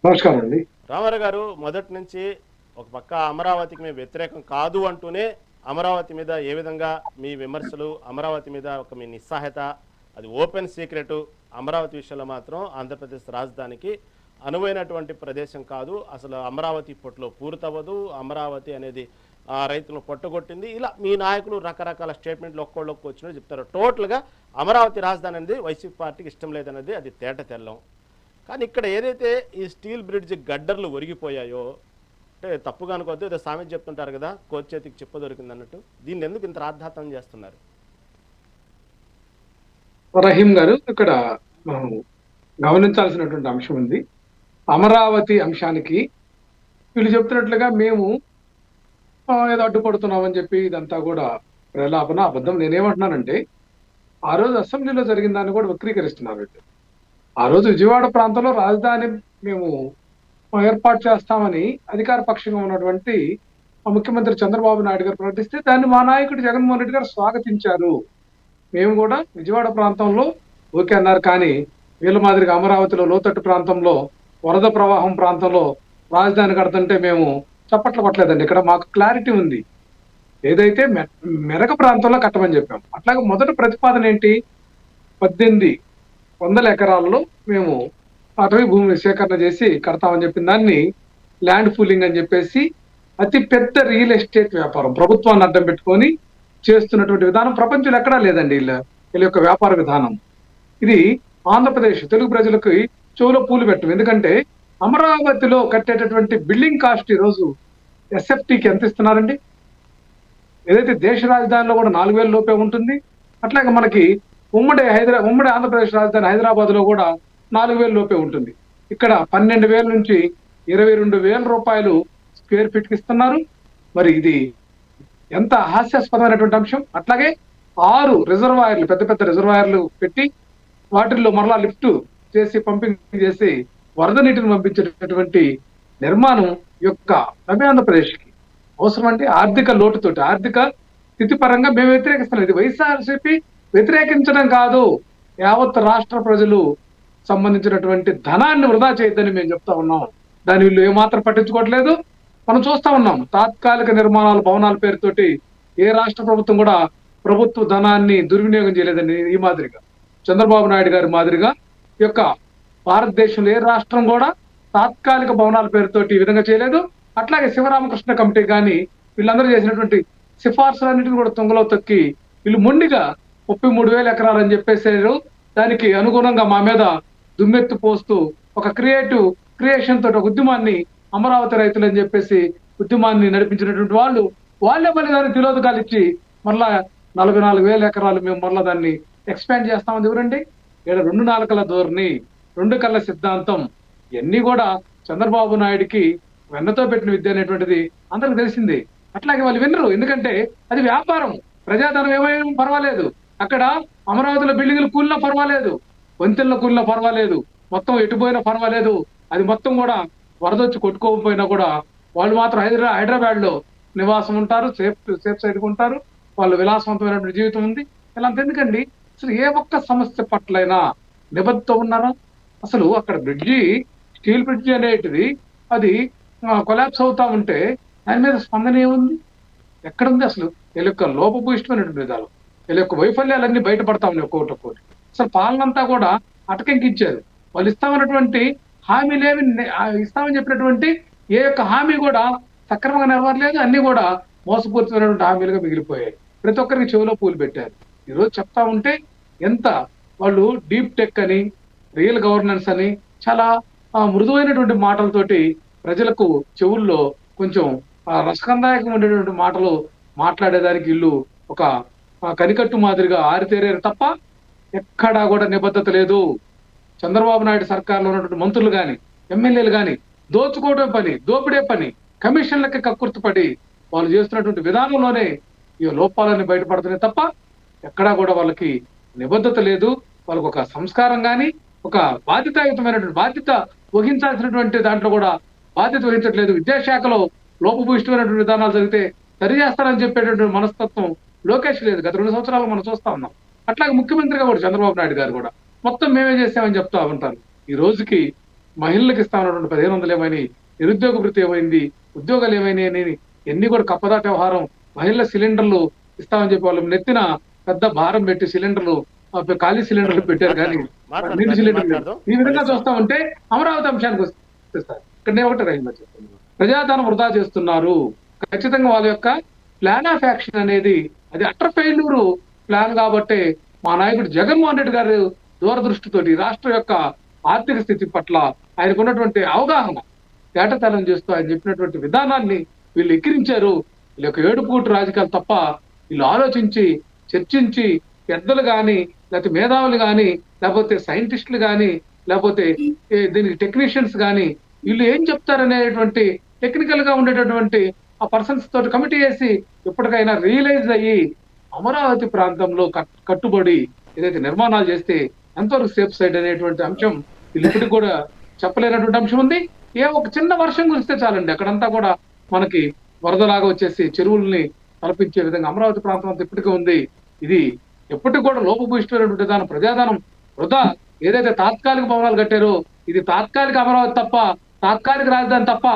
నమస్కారం అండి. రామారావు గారు మొదటి నుంచి ఒక పక్క అమరావతికి మేము వ్యతిరేకం కాదు అంటూనే అమరావతి మీద ఏ విధంగా మీ విమర్శలు, అమరావతి మీద ఒక మీ నిస్సహాయత, అది ఓపెన్ సీక్రెట్. అమరావతి విషయంలో మాత్రం ఆంధ్రప్రదేశ్ రాజధానికి అనువైనటువంటి ప్రదేశం కాదు, అసలు అమరావతి ఇప్పట్లో పూర్తవ్వదు, అమరావతి అనేది రైతులను పొట్టగొట్టింది. ఇలా మీ నాయకులు రకరకాల స్టేట్మెంట్లు ఒక్కోళ్ళొక్కు వచ్చినట్టు చెప్తారు. టోటల్గా అమరావతి రాజధాని అనేది వైసీపీ పార్టీకి ఇష్టం లేదనేది అది తేట తెల్లం. కానీ ఇక్కడ ఏదైతే ఈ స్టీల్ బ్రిడ్జ్ గడ్డర్లు ఒరిగిపోయాయో, అంటే తప్పుగా అనుకోవద్దు, ఏదో సామెత చెప్తుంటారు కదా, కోతి చేతికి చిప్ప దొరికింది అన్నట్టు, దీన్ని ఎందుకు ఇంత రాద్ధాంతం చేస్తున్నారు? రహీం గారు, ఇక్కడ మనం గమనించాల్సినటువంటి అంశం ఉంది. అమరావతి అంశానికి వీళ్ళు చెప్తున్నట్లుగా మేము ఏదో అడ్డుపడుతున్నామని చెప్పి ఇదంతా కూడా ప్రలాపన, అబద్ధం. నేనేమంటున్నానంటే, ఆ రోజు అసెంబ్లీలో జరిగిన దాన్ని కూడా వక్రీకరిస్తున్నారు వీళ్ళు. ఆ రోజు విజయవాడ ప్రాంతంలో రాజధాని మేము ఏర్పాటు చేస్తామని అధికార పక్షంగా ఉన్నటువంటి ముఖ్యమంత్రి చంద్రబాబు నాయుడు గారు ప్రకటిస్తే దాన్ని మా నాయకుడు జగన్మోహన్ రెడ్డి గారు స్వాగతించారు. మేము కూడా విజయవాడ ప్రాంతంలో ఓకే అన్నారు. కానీ వీళ్ళ మాదిరిగా అమరావతిలో లోతట్టు ప్రాంతంలో, వరద ప్రవాహం ప్రాంతంలో రాజధాని కడుతుంటే మేము చప్పట్లు కొట్టలేదండి. ఇక్కడ మాకు క్లారిటీ ఉంది. ఏదైతే మెరక ప్రాంతంలో కట్టమని చెప్పాం, అట్లాగే మొదటి ప్రతిపాదన ఏంటి, 1800 ఎకరాల్లో మేము అటవీ భూమి సేకరణ చేసి కడతామని చెప్పిన దాన్ని ల్యాండ్ పూలింగ్ అని చెప్పేసి అతి పెద్ద రియల్ ఎస్టేట్ వ్యాపారం ప్రభుత్వాన్ని అడ్డం పెట్టుకొని చేస్తున్నటువంటి విధానం ప్రపంచంలో ఎక్కడా లేదండి. వీళ్ళ యొక్క వ్యాపార విధానం ఇది. ఆంధ్రప్రదేశ్ తెలుగు ప్రజలకు చెవులో పూలు పెట్టం. ఎందుకంటే అమరావతిలో కట్టేటటువంటి బిల్డింగ్ కాస్ట్ ఈ రోజు ఎస్ఎఫ్టీకి ఎంత ఇస్తున్నారండి? ఏదైతే దేశ రాజధానిలో కూడా 4000 లోపే ఉంటుంది, అట్లాగే మనకి ఉమ్మడి ఆంధ్రప్రదేశ్ రాజధాని హైదరాబాద్ లో కూడా 4000 లోపే ఉంటుంది. ఇక్కడ 12,000 నుంచి 22,000 రూపాయలు స్క్వేర్ ఫీట్ కి ఇస్తున్నారు. మరి ఇది ఎంత హాస్యాస్పదమైనటువంటి అంశం. అట్లాగే 6 రిజర్వాయర్లు, పెద్ద పెద్ద రిజర్వాయర్లు పెట్టి వాటిల్లో మరలా లిఫ్ట్ చేసి పంపింగ్ చేసి వరద నీటిని పంపించేటటువంటి నిర్మాణం యొక్క ఆంధ్రప్రదేశ్ కి అవసరం. అంటే ఆర్థిక లోటుతోటి, ఆర్థిక స్థితి పరంగా మేము వ్యతిరేకిస్తున్నాం. ఇది వైఎస్ఆర్సీపీ వ్యతిరేకించడం కాదు, యావత్ రాష్ట్ర ప్రజలు సంబంధించినటువంటి ధనాన్ని వృధా చేయొద్దని మేము చెప్తా ఉన్నాం. దాని వీళ్ళు ఏమాత్రం పట్టించుకోవట్లేదు. మనం చూస్తా ఉన్నాం, తాత్కాలిక నిర్మాణాలు, భవనాల పేరుతోటి ఏ రాష్ట్ర ప్రభుత్వం కూడా ప్రభుత్వ ధనాన్ని దుర్వినియోగం చేయలేదండి. ఈ మాదిరిగా చంద్రబాబు నాయుడు గారి మాదిరిగా ఈ యొక్క భారతదేశంలో ఏ రాష్ట్రం కూడా తాత్కాలిక భవనాల పేరుతోటి ఈ విధంగా చేయలేదు. అట్లాగే శివరామకృష్ణ కమిటీ కానీ వీళ్ళందరూ చేసినటువంటి సిఫార్సులన్నింటినీ కూడా తుంగలో తొక్కి వీళ్ళు మొండిగా 33,000 ఎకరాలు అని చెప్పేసారు. దానికి అనుగుణంగా మా మీద దుమ్మెత్తు పోస్తూ ఒక క్రియేషన్ తోటి ఒక ఉద్యమాన్ని, అమరావతి రైతులు అని చెప్పేసి ఉద్యమాన్ని నడిపించినటువంటి వాళ్ళే మళ్ళీ దాన్ని తిలోదకాలు ఇచ్చి మరలా 44,000 ఎకరాలు మేము మరలా దాన్ని ఎక్స్పాండ్ చేస్తామని ఎవరండి? ఇక్కడ 2 నాలుకల ధోరణి, 2 కళ్ళ సిద్ధాంతం, ఇవన్నీ కూడా చంద్రబాబు నాయుడికి వెన్నతో పెట్టిన విద్య అనేటువంటిది అందరికి తెలిసింది. అట్లాగే వాళ్ళు వినరు, ఎందుకంటే అది వ్యాపారం. ప్రజాధనం ఏమైనా పర్వాలేదు, అక్కడ అమరావతిలో బిల్డింగ్లు కూలినా పర్వాలేదు, వంతెనలు కూలినా పర్వాలేదు, మొత్తం ఎటుపోయినా పర్వాలేదు, అది మొత్తం కూడా వరదొచ్చి కొట్టుకోకపోయినా కూడా వాళ్ళు మాత్రం హైదరాబాద్ లో నివాసం ఉంటారు, సేఫ్ సైడ్ ఉంటారు, వాళ్ళు విలాసవంతమైనటువంటి జీవితం ఉంది. ఇలా ఎందుకండి? అసలు ఏ ఒక్క సమస్య పట్లైనా నిబద్ధత ఉన్నారా? అసలు అక్కడ స్టీల్ బ్రిడ్జి అనేటిది అది కొలాప్స్ అవుతా ఉంటే దాని మీద స్పందన ఏముంది? ఎక్కడుంది? అసలు వీళ్ళ యొక్క లోపభూయిష్టమైనటువంటి విధాలు, వీళ్ళ యొక్క వైఫల్యాలన్నీ బయటపడతా ఉన్నాయి ఒక్కొక్కటి. అసలు పాలనంతా కూడా అటకెంకించారు. వాళ్ళు ఇస్తామన్నటువంటి హామీలేమి, ఇస్తామని చెప్పినటువంటి ఏ యొక్క హామీ కూడా సక్రమంగా నెరవేరలేదు. అన్ని కూడా మోసపూరితమైనటువంటి హామీలుగా మిగిలిపోయాయి. ప్రతి ఒక్కరికి చెవిలో పూలు పెట్టారు. ఈరోజు చెప్తా ఉంటే ఎంత వాళ్ళు డీప్ టెక్ అని, రియల్ గవర్నెన్స్ అని చాలా మృదువైనటువంటి మాటలతోటి ప్రజలకు చెవుల్లో కొంచెం రసకందాయకం ఉండేటువంటి మాటలు మాట్లాడేదానికి వీళ్ళు ఒక కనికట్టు మాదిరిగా ఆరితేరారు తప్ప ఎక్కడా కూడా నిబద్ధత లేదు. చంద్రబాబు నాయుడు సర్కార్లో ఉన్నటువంటి మంత్రులు కానీ, ఎమ్మెల్యేలు కానీ దోచుకోవడం పని, దోపిడే పని, కమిషన్లకి కక్కుర్తిపడి వాళ్ళు చేస్తున్నటువంటి విధానంలోనే ఈ లోపాలన్నీ బయటపడుతున్నాయి తప్ప ఎక్కడా కూడా వాళ్ళకి నిబద్ధత లేదు. వాళ్ళకు ఒక సంస్కారం కానీ, ఒక బాధ్యతాయుతమైనటువంటి బాధ్యత వహించాల్సినటువంటి దాంట్లో కూడా బాధ్యత వహించట్లేదు. విద్యాశాఖలో లోపభూయిష్టమైనటువంటి విధానాలు జరిగితే సరి చేస్తారని చెప్పేటటువంటి మనస్తత్వం లోకేష్ లేదు. గత 2 సంవత్సరాలు మనం చూస్తా ఉన్నాం. అట్లాగే ముఖ్యమంత్రిగా కూడా చంద్రబాబు నాయుడు గారు కూడా మొత్తం మేమే చేసామని చెప్తా ఉంటారు. ఈ రోజుకి మహిళలకు ఇస్తామన్నటువంటి 1500 ఏమైనాయి, నిరుద్యోగ భృతి ఏమైంది, ఉద్యోగాలు ఏమైనాయి అని ఎన్ని కూడా కప్పదాట వ్యవహారం. మహిళల సిలిండర్లు ఇస్తామని చెప్పి వాళ్ళు నెత్తిన పెద్ద భారం పెట్టి సిలిండర్లు ఖాళీ సిలిండర్లు పెట్టారు కానీ మాట్లాడదాం, నిండు సిలిండర్లు మాట్లాడదాం. ఈ విధంగా చూస్తా ఉంటే అమరావతి అంశానికి వస్తే సార్ ఇక్కడ నేను ఒకటి రైలు చెప్తున్నాను, ప్రజాధనం వృధా చేస్తున్నారు. ఖచ్చితంగా వాళ్ళ యొక్క ప్లాన్ ఆఫ్ యాక్షన్ అనేది అది అటర్ ఫెయిల్యూర్ ప్లాన్ కాబట్టి మా నాయకుడు జగన్మోహన్ రెడ్డి గారు దూరదృష్టితోటి రాష్ట్రం యొక్క ఆర్థిక స్థితి పట్ల ఆయనకు ఉన్నటువంటి అవగాహన తేటతెల్లం చేస్తూ ఆయన చెప్పినటువంటి విధానాన్ని వీళ్ళు ఎక్కిరించారు. వీళ్ళ యొక్క ఏడుపుగొట్టు రాజకీయాలు తప్ప వీళ్ళు ఆలోచించి చర్చించి పెద్దలు కానీ లేకపోతే మేధావులు కానీ లేకపోతే సైంటిస్టులు కానీ లేకపోతే దీనికి టెక్నీషియన్స్ కానీ వీళ్ళు ఏం చెప్తారనేటువంటి టెక్నికల్ గా ఉండేటటువంటి ఆ పర్సన్స్ తోటి కమిటీ వేసి ఎప్పటికైనా రియలైజ్ అయ్యి అమరావతి ప్రాంతంలో కట్టుబడి ఏదైతే నిర్మాణాలు చేస్తే ఎంతవరకు సేఫ్ సైడ్ అనేటువంటి అంశం వీళ్ళు ఇప్పటికి కూడా చెప్పలేనటువంటి అంశం ఉంది. ఒక చిన్న వర్షం కురిస్తే చాలండి అక్కడంతా కూడా మనకి వరదలాగా వచ్చేసి చెరువుల్ని తలపించే విధంగా అమరావతి ప్రాంతం అంతా ఇప్పటికే ఉంది. ఇది ఎప్పటికి కూడా లోపభూయిష్టమైనటువంటి దాని ప్రజాధనం వృధా. ఏదైతే తాత్కాలిక భవనాలు కట్టారో ఇది తాత్కాలిక అమరావతి తప్ప, తాత్కాలిక రాజధాని తప్ప,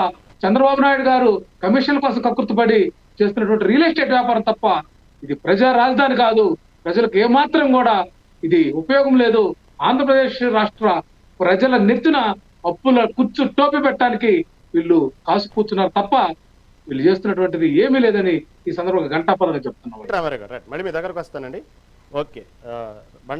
చంద్రబాబు నాయుడు గారు కమిషన్ల కోసం కక్కుర్తిపడి చేస్తున్నటువంటి రియల్ ఎస్టేట్ వ్యాపారం తప్ప ఇది ప్రజా రాజధాని కాదు. ప్రజలకు ఏమాత్రం కూడా ఇది ఉపయోగం లేదు. ఆంధ్రప్రదేశ్ రాష్ట్ర ప్రజల నెత్తిన అప్పుల కుచ్చు టోపి పెట్టడానికి వీళ్ళు కాసు కూర్చున్నారు తప్ప వీళ్ళు చేస్తున్నటువంటిది ఏమీ లేదని ఈ సందర్భంగా ఘంటాపరంగా చెప్తున్నాం. రామారావు గారు, రైట్, మళ్ళీ మీ దగ్గరకు వస్తానండి. ఓకే, బండ